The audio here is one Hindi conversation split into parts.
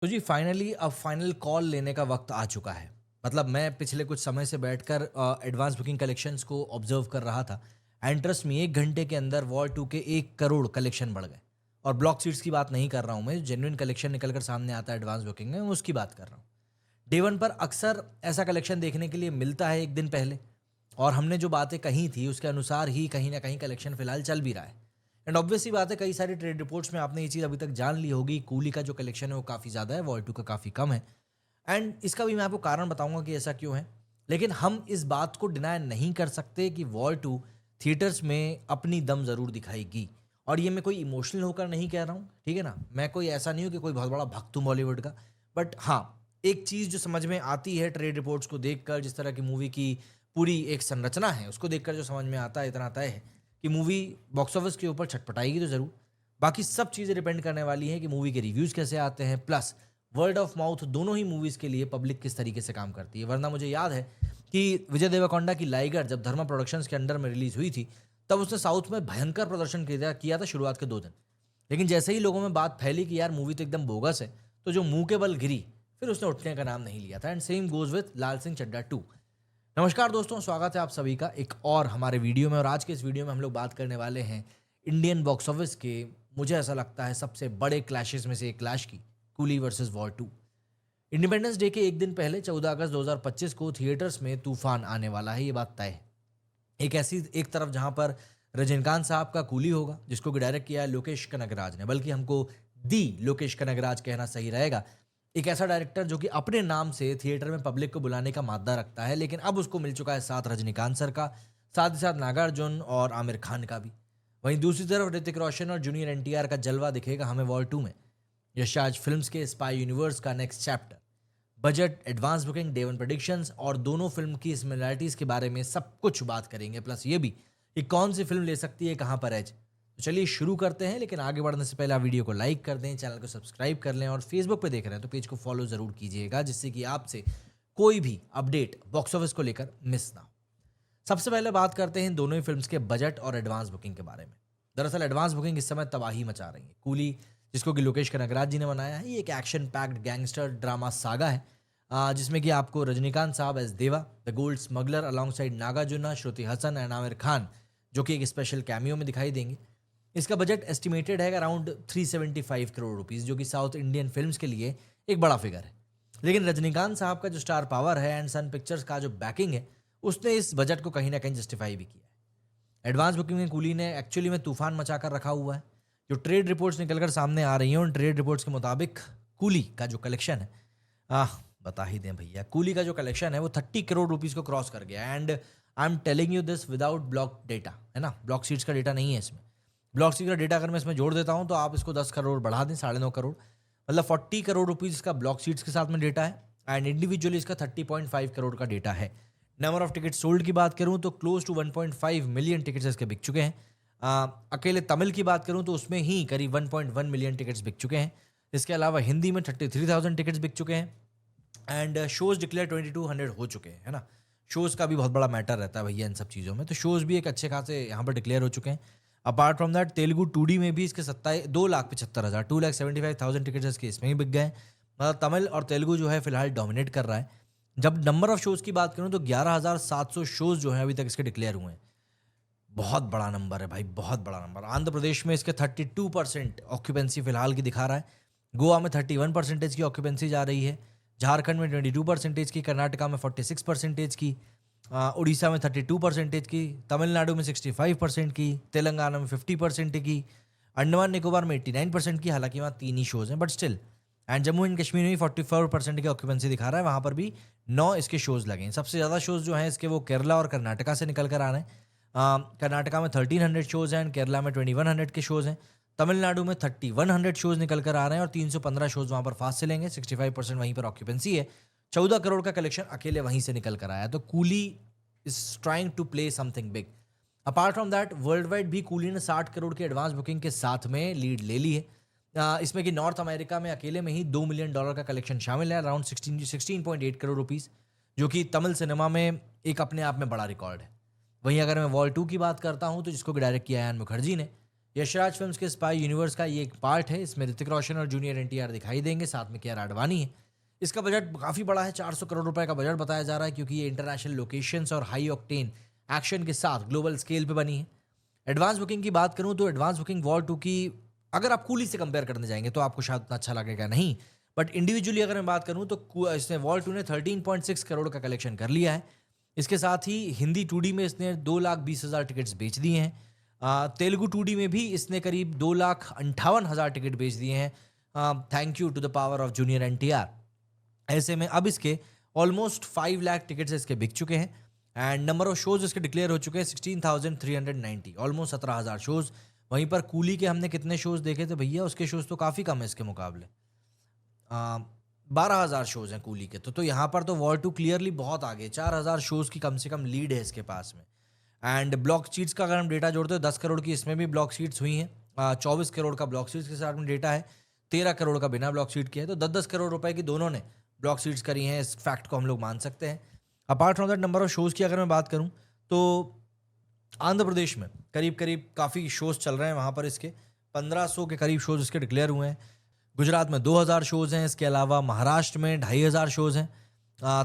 तो जी फाइनली अब फाइनल कॉल लेने का वक्त आ चुका है। मतलब मैं पिछले कुछ समय से बैठकर एडवांस बुकिंग कलेक्शंस को ऑब्जर्व कर रहा था एंड ट्रस्ट मी 1 घंटे के अंदर वॉर 2 के 1 करोड़ कलेक्शन बढ़ गए। और ब्लॉक सीट्स की बात नहीं कर रहा हूँ मैं, जेन्युइन कलेक्शन निकल कर सामने आता है एडवांस बुकिंग में, मैं उसकी बात कर रहा हूँ। डे 1 पर अक्सर ऐसा कलेक्शन देखने के लिए मिलता है 1 दिन पहले, और हमने जो बातें कही थी उसके अनुसार ही कहीं न कहीं कलेक्शन फिलहाल चल भी रहा है। एंड ऑब्वियस सी बात है, कई सारी ट्रेड रिपोर्ट्स में आपने ये चीज़ अभी तक जान ली होगी, कूली का जो कलेक्शन है वो काफ़ी ज़्यादा है, वॉर 2 का काफ़ी कम है। एंड इसका भी मैं आपको कारण बताऊँगा कि ऐसा क्यों है। लेकिन हम इस बात को डिनाय नहीं कर सकते कि वॉर 2 थिएटर्स में अपनी दम ज़रूर दिखाएगी। और ये मैं कोई इमोशनल होकर नहीं कह रहा हूँ, ठीक है ना? मैं कोई ऐसा नहीं हूँ कि कोई बहुत बड़ा भक्त हूँ बॉलीवुड का। बट हाँ, एक चीज़ जो समझ में आती है ट्रेड रिपोर्ट्स को देखकर, जिस तरह की मूवी की पूरी एक संरचना है, उसको देखकर जो समझ में आता है, इतना तय है कि मूवी बॉक्स ऑफिस के ऊपर छटपटाएगी तो ज़रूर। बाकी सब चीज़ें डिपेंड करने वाली हैं कि मूवी के रिव्यूज़ कैसे आते हैं, प्लस वर्ड ऑफ माउथ दोनों ही मूवीज़ के लिए पब्लिक किस तरीके से काम करती है। वरना मुझे याद है कि विजय देवरकोंडा की लाइगर जब धर्मा प्रोडक्शंस के अंडर में रिलीज़ हुई थी, तब उसने साउथ में भयंकर प्रदर्शन किया किया था शुरुआत के 2 दिन। लेकिन जैसे ही लोगों में बात फैली कि यार मूवी तो एकदम बोगस है, तो जो मुँह के बल गिरी, फिर उसने उठने का नाम नहीं लिया था। एंड सेम गोज़ विथ लाल सिंह चड्ढा 2। नमस्कार दोस्तों, स्वागत है आप सभी का एक और हमारे वीडियो में। और आज के इस वीडियो में हम लोग बात करने वाले हैं इंडियन बॉक्स ऑफिस के, मुझे ऐसा लगता है सबसे बड़े क्लैशेस में से एक क्लैश की, coolie versus war 2। Independence day के 1 दिन पहले 14 अगस्त 2025 को थिएटर्स में तूफान आने वाला है, ये बात तय है। एक तरफ जहां पर रजनीकांत साहब का कूली होगा, जिसको कि डायरेक्ट किया है लोकेश कनगराज ने, बल्कि हमको दी लोकेश कनगराज कहना सही रहेगा। एक ऐसा डायरेक्टर जो कि अपने नाम से थिएटर में पब्लिक को बुलाने का मादा रखता है, लेकिन अब उसको मिल चुका है साथ रजनीकांत सर का, साथ ही साथ नागार्जुन और आमिर खान का भी। वहीं दूसरी तरफ ऋतिक रोशन और जूनियर एनटीआर का जलवा दिखेगा हमें वॉर 2 में। यशराज फिल्म्स के स्पाई यूनिवर्स का next chapter, budget, advance booking, day one predictions और दोनों फिल्म की सिमिलरिटीज के बारे में सब कुछ बात करेंगे। प्लस ये भी कि कौन सी फिल्म ले सकती है कहाँ पर एज। तो चलिए शुरू करते हैं, लेकिन आगे बढ़ने से पहले आप वीडियो को लाइक कर दें, चैनल को सब्सक्राइब कर लें, और फेसबुक पे देख रहे हैं तो पेज को फॉलो जरूर कीजिएगा, जिससे कि आपसे कोई भी अपडेट बॉक्स ऑफिस को लेकर मिस ना हो। सबसे पहले बात करते हैं दोनों ही फिल्म्स के बजट और एडवांस बुकिंग के बारे में। दरअसल एडवांस बुकिंग इस समय तबाही मचा रही है। कूली, जिसको कि लोकेश कनगराज जी ने बनाया है, ये एक action packed gangster drama saga है, जिसमें कि आपको रजनीकांत साहब as Deva the gold smuggler alongside Nagarjuna, Shruti Haasan and Aamir Khan, जो कि एक स्पेशल कैमियो में दिखाई देंगे। इसका बजट एस्टिमेटेड है अराउंड 375 करोड़ रुपीस, जो कि साउथ इंडियन फिल्म्स के लिए एक बड़ा फिगर है। लेकिन रजनीकांत साहब का जो स्टार पावर है एंड सन पिक्चर्स का जो बैकिंग है, उसने इस बजट को कहीं ना कहीं जस्टिफाई भी किया है। एडवांस बुकिंग में कूली ने एक्चुअली में तूफान मचा कर रखा हुआ है। जो ट्रेड रिपोर्ट्स निकलकर सामने आ रही हैं, उन ट्रेड रिपोर्ट्स के मुताबिक कूली का जो कलेक्शन है, बता ही दें भैया, कूली का जो कलेक्शन है वो 30 करोड़ रुपीस को क्रॉस कर गया। And I am telling you this without block data, है ना, ब्लॉक सीट्स का डेटा नहीं है इसमें। ब्लॉक सीट का डेटा अगर मैं इसमें जोड़ देता हूँ तो आप इसको 10 करोड़ बढ़ा दें, 9.5 करोड़, मतलब 40 करोड़ रुपीस इसका ब्लॉक सीट्स के साथ में डेटा है। एंड इंडिविजुअली इसका 30.5 करोड़ का डेटा है। नंबर ऑफ टिकट सोल्ड की बात करूं तो क्लोज टू 1.5 मिलियन टिकट्स इसके बिक चुके हैं। अकेले तमिल की बात करूं तो उसमें ही करीब 1.1 मिलियन टिकट्स बिक चुके हैं। इसके अलावा हिंदी में 33,000 टिकट्स बिक चुके हैं। एंड शोज डिक्लेयर 2200 हो चुके हैं, है ना। शोज का भी बहुत बड़ा मैटर रहता है भैया इन सब चीज़ों में, तो शोज भी एक अच्छे खासे यहाँ पर डिक्लेयर हो चुके हैं। Apart from that Telugu 2D में भी इसके 2,75,000 2,75,000 टिकट्स इसके इसमें ही बिक गए हैं। मतलब तमिल और तेलुगु जो है फिलहाल डोमिनेट कर रहा है। जब नंबर ऑफ शोज़ की बात करूँ तो 11,700 शोज़ जो हैं अभी तक इसके डिक्लेयर हुए हैं। बहुत बड़ा नंबर है भाई, बहुत बड़ा नंबर। आंध्र प्रदेश में इसके 32% ऑक्यूपेंसी फिलहाल की दिखा रहा है। गोवा में 31% की ऑक्यूपेंसी जा रही है। झारखंड में 22% की, कर्नाटका में 46% की, उड़ीसा में 32% की, तमिलनाडु में 65% की, तेलंगाना में 50% की, अंडमान निकोबार में 89% की, हालांकि वहाँ 3 ही शोज़ हैं but still. And Jammu and Kashmir में 44% की ऑक्यूपेंसी दिखा रहा है, वहाँ पर भी 9 इसके शोज़ लगे हैं। सबसे ज़्यादा शोज़ जो हैं इसके वो केरला और कर्नाटका से निकल कर आ रहे हैं। कर्नाटका में 1300 शोज़ हैं एंड केरला में 2100 के शोज़ हैं। तमिलनाडु में 3100 शोज़ निकल कर आ रहे हैं और 315 शोज़ वहाँ पर फास्ट चलेंगे। 65% वहीं पर ऑक्यूपेंसी है। 14 करोड़ का कलेक्शन अकेले वहीं से निकल कर आया। तो Coolie is trying to play something big. Apart from that worldwide भी कूली ने 60 करोड़ की एडवांस बुकिंग के साथ में लीड ले ली है। इसमें कि नॉर्थ अमेरिका में अकेले में ही $2 मिलियन का कलेक्शन शामिल है, अराउंड 16.8 करोड़ रुपीस, जो कि तमिल सिनेमा में एक अपने आप में बड़ा रिकॉर्ड है। वहीं अगर मैं वॉर 2 की बात करता हूं तो जिसको कि डायरेक्ट किया है मुखर्जी ने, यशराज फिल्म्स के स्पाई यूनिवर्स का ये एक पार्ट है। इसमें ऋतिक रोशन और जूनियर एनटीआर दिखाई देंगे, साथ में कियारा आडवाणी है। इसका बजट काफ़ी बड़ा है, 400 करोड़ रुपए का बजट बताया जा रहा है, क्योंकि ये इंटरनेशनल लोकेशंस और हाई ऑक्टेन एक्शन के साथ ग्लोबल स्केल पे बनी है। एडवांस बुकिंग की बात करूं तो एडवांस बुकिंग वॉर 2 की अगर आप कूली से कंपेयर करने जाएंगे तो आपको शायद उतना अच्छा लगेगा नहीं, बट इंडिविजुअली अगर मैं बात करूं तो इसने वॉर 2 ने 13.6 करोड़ का कलेक्शन कर लिया है। इसके साथ ही हिंदी 2D में इसने 2,20,000 टिकट्स बेच दिए हैं। तेलुगु 2D में भी इसने करीब 2,58,000 टिकट बेच दिए हैं। Thank you to the power of junior NTR. ऐसे में अब इसके ऑलमोस्ट 5 लाख टिकट्स इसके बिक चुके हैं एंड नंबर ऑफ शोज इसके डिक्लेयर हो चुके हैं 16,390, ऑलमोस्ट 17,000 शोज। वहीं पर कूली के हमने कितने शोज देखे थे भैया, उसके शोज तो काफ़ी कम है इसके मुकाबले, 12,000 शोज हैं कूली के। तो यहाँ पर तो वॉर 2 क्लियरली बहुत आगे, 4,000 शोज की कम से कम लीड है इसके पास में। एंड ब्लॉक सीट्स का अगर हम डेटा जोड़ते हैं 10 करोड़ की इसमें भी ब्लॉक सीट्स हुई हैं, 24 करोड़ का ब्लॉक सीट्स के साथ में डेटा है, 13 करोड़ का बिना ब्लॉक सीट के है। तो 10-10 करोड़ रुपए की दोनों ने ब्लॉक सीट्स करी हैं, इस फैक्ट को हम लोग मान सकते हैं। Apart from that number of shows की अगर मैं बात करूं तो आंध्र प्रदेश में करीब करीब काफ़ी शोज़ चल रहे हैं, वहाँ पर इसके 1500 के करीब शोज़ इसके डिक्लेयर हुए हैं। गुजरात में 2,000 शोज़ हैं, इसके अलावा महाराष्ट्र में 2,500 शोज़ हैं,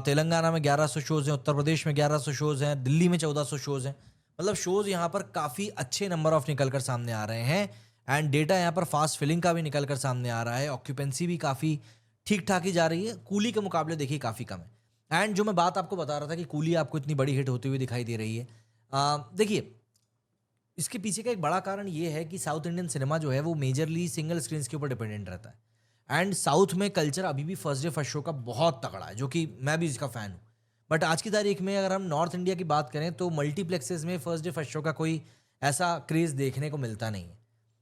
तेलंगाना में 1,100 शोज़ हैं, उत्तर प्रदेश में 1,100 शोज़ हैं, दिल्ली में 1,400 शोज़ हैं। मतलब शोज़ यहाँ पर काफ़ी अच्छे नंबर ऑफ निकल कर सामने आ रहे हैं एंड डेटा यहाँ पर फास्ट फिलिंग का भी निकल कर सामने आ रहा है। ऑक्यूपेंसी भी काफ़ी ठीक ठाक ही जा रही है, कूली के मुकाबले देखिए काफ़ी कम है। एंड जो मैं बात आपको बता रहा था कि कूली आपको इतनी बड़ी हिट होती हुई दिखाई दे रही है, देखिए इसके पीछे का एक बड़ा कारण ये है कि साउथ इंडियन सिनेमा जो है वो मेजरली सिंगल स्क्रीन के ऊपर डिपेंडेंट रहता है एंड साउथ में कल्चर अभी भी फर्स्ट डे फर्स्ट शो का बहुत तगड़ा है, जो कि मैं भी इसका फ़ैन हूँ। बट आज की तारीख में अगर हम नॉर्थ इंडिया की बात करें तो मल्टीप्लेक्सेस में फर्स्ट डे फर्स्ट शो का कोई ऐसा क्रेज़ देखने को मिलता नहीं है।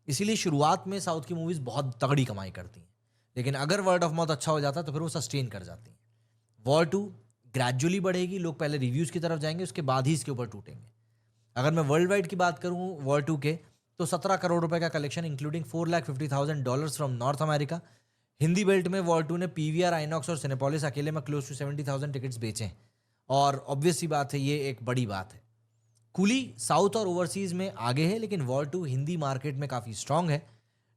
इसीलिए शुरुआत में साउथ की मूवीज़ बहुत तगड़ी कमाई करती हैं, लेकिन अगर वर्ड ऑफ माउथ अच्छा हो जाता है तो फिर वो सस्टेन कर जाती हैं। वॉर 2 ग्रेजुअली बढ़ेगी, लोग पहले रिव्यूज़ की तरफ जाएंगे, उसके बाद ही इसके ऊपर टूटेंगे। अगर मैं वर्ल्ड वाइड की बात करूँ वॉर 2 के, तो 17 करोड़ रुपए का collection including $450,000 from north America. Hindi belt में वॉर 2 ने पीवीआर, आइनॉक्स और सिनेपोलिस अकेले में क्लोज टू 70,000 टिकट्स बेचे हैं और ऑब्वियस सी बात है, ये एक बड़ी बात है। कूली साउथ और ओवरसीज़ में आगे है, लेकिन वॉर 2 हिंदी मार्केट में काफ़ी स्ट्रांग है।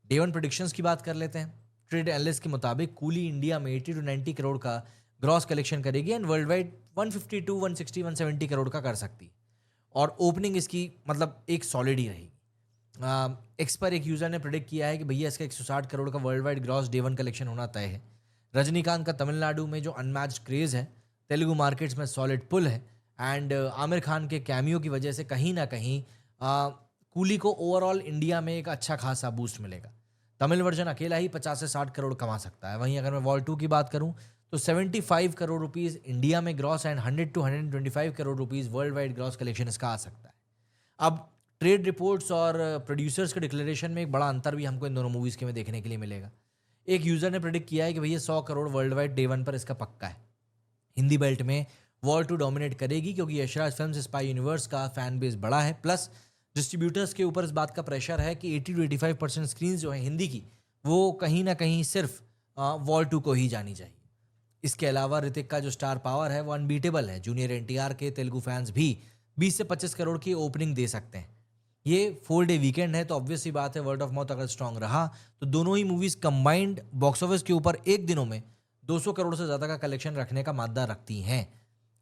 डे वन प्रेडिक्शंस की बात कर लेते हैं। ट्रेड एनालिस्ट के मुताबिक कूली इंडिया में 80 to 90 करोड़ का ग्रॉस कलेक्शन करेगी and world wide 150 to 160 170 crore का कर सकती है और ओपनिंग इसकी मतलब एक सॉलिड ही रहेगी। एक्स पर एक यूज़र ने प्रेडिक्ट किया है कि भैया इसका 160 करोड़ का world wide gross day one collection होना तय है। रजनीकांत का तमिलनाडु में जो अनमैच्ड क्रेज़ है, तेलुगु मार्केट्स में सॉलिड पुल है एंड आमिर खान के कैमियो की वजह से कहीं ना कहीं कूली को ओवरऑल इंडिया में एक अच्छा खासा बूस्ट मिलेगा। तमिल वर्जन अकेला ही 50 से 60 करोड़ कमा सकता है। वहीं अगर मैं वॉर 2 की बात करूं तो 75 करोड़ रुपीस इंडिया में gross and 100 to 125 crore rupees world wide gross collection इसका आ सकता है। अब ट्रेड रिपोर्ट्स और प्रोड्यूसर्स के डिक्लेरेशन में एक बड़ा अंतर भी हमको इन दोनों मूवीज़ के में देखने के लिए मिलेगा। एक यूज़र ने प्रेडिक्ट किया है कि भैया 100 crore world wide day one पर इसका पक्का है। हिंदी बेल्ट में वॉर 2 डोमिनेट करेगी क्योंकि यशराज फिल्म्स स्पाई यूनिवर्स का फैन बेस बड़ा है, प्लस डिस्ट्रीब्यूटर्स के ऊपर इस बात का प्रेशर है कि 80 to 85% स्क्रीन जो है हिंदी की, वो कहीं ना कहीं सिर्फ वॉर 2 को ही जानी चाहिए। इसके अलावा ऋतिक का जो स्टार पावर है वो अनबीटेबल है। जूनियर एनटीआर के तेलुगु फैंस भी 20 से 25 करोड़ की ओपनिंग दे सकते हैं। ये 4 डे वीकेंड है तो ऑब्वियस सी बात है, वर्ड ऑफ माउथ अगर स्ट्रांग रहा तो दोनों ही मूवीज़ कंबाइंड बॉक्स ऑफिस के ऊपर एक दिनों में 200 करोड़ से ज़्यादा का कलेक्शन रखने का मादा रखती हैं।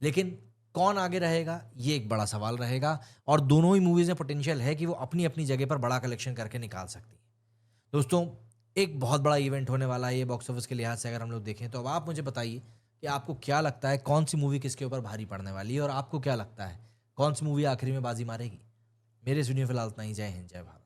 लेकिन कौन आगे रहेगा ये एक बड़ा सवाल रहेगा और दोनों ही मूवीज़ में पोटेंशियल है कि वो अपनी अपनी जगह पर बड़ा कलेक्शन करके निकाल सकती है। दोस्तों, एक बहुत बड़ा इवेंट होने वाला है ये बॉक्स ऑफिस के लिहाज से अगर हम लोग देखें तो। अब आप मुझे बताइए कि आपको क्या लगता है कौन सी मूवी किसके ऊपर भारी पड़ने वाली है और आपको क्या लगता है कौन सी मूवी आखिरी में बाजी मारेगी। मेरे इस वीडियो में फिलहाल इतना ही। जय हिंद, जय भारत।